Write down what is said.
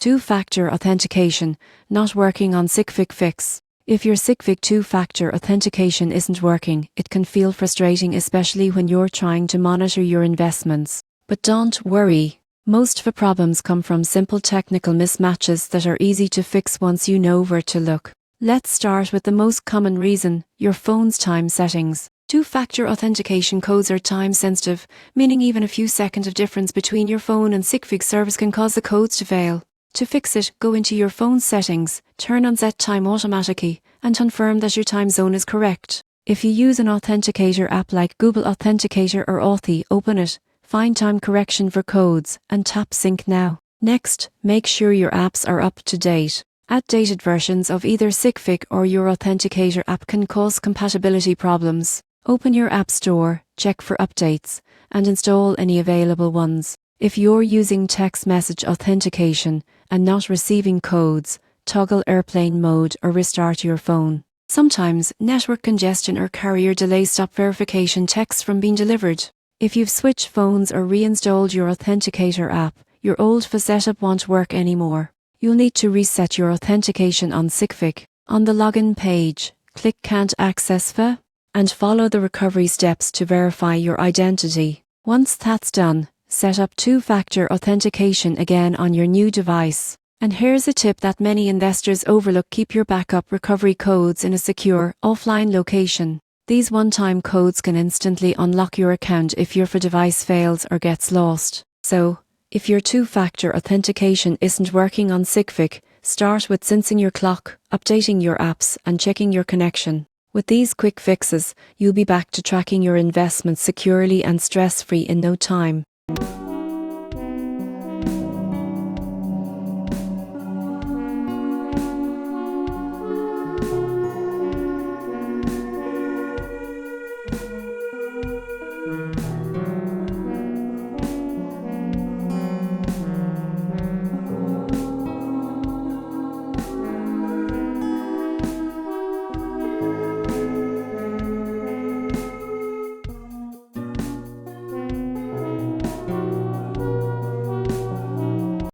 Two-factor authentication, not working on SigFig Fix. If your SigFig two-factor authentication isn't working, it can feel frustrating, especially when you're trying to monitor your investments. But don't worry. Most of the problems come from simple technical mismatches that are easy to fix once you know where to look. Let's start with the most common reason: your phone's time settings. Two-factor authentication codes are time-sensitive, meaning even a few seconds of difference between your phone and SigFig service can cause the codes to fail. To fix it, go into your phone's settings, turn on Set Time automatically, and confirm that your time zone is correct. If you use an authenticator app like Google Authenticator or Authy, open it, find time correction for codes, and tap Sync now. Next, make sure your apps are up to date. Outdated versions of either SigFig or your authenticator app can cause compatibility problems. Open your App Store, check for updates, and install any available ones. If you're using text message authentication and not receiving codes, toggle airplane mode or restart your phone. Sometimes, network congestion or carrier delays stop verification texts from being delivered. If you've switched phones or reinstalled your authenticator app, your old setup won't work anymore. You'll need to reset your authentication on SigFig. On the login page, click Can't Access FA and follow the recovery steps to verify your identity. Once that's done, set up two-factor authentication again on your new device. And here's a tip that many investors overlook: keep your backup recovery codes in a secure, offline location. These one-time codes can instantly unlock your account if your device fails or gets lost. So, if your two-factor authentication isn't working on SigFig, start with syncing your clock, updating your apps, and checking your connection. With these quick fixes, you'll be back to tracking your investments securely and stress-free in no time.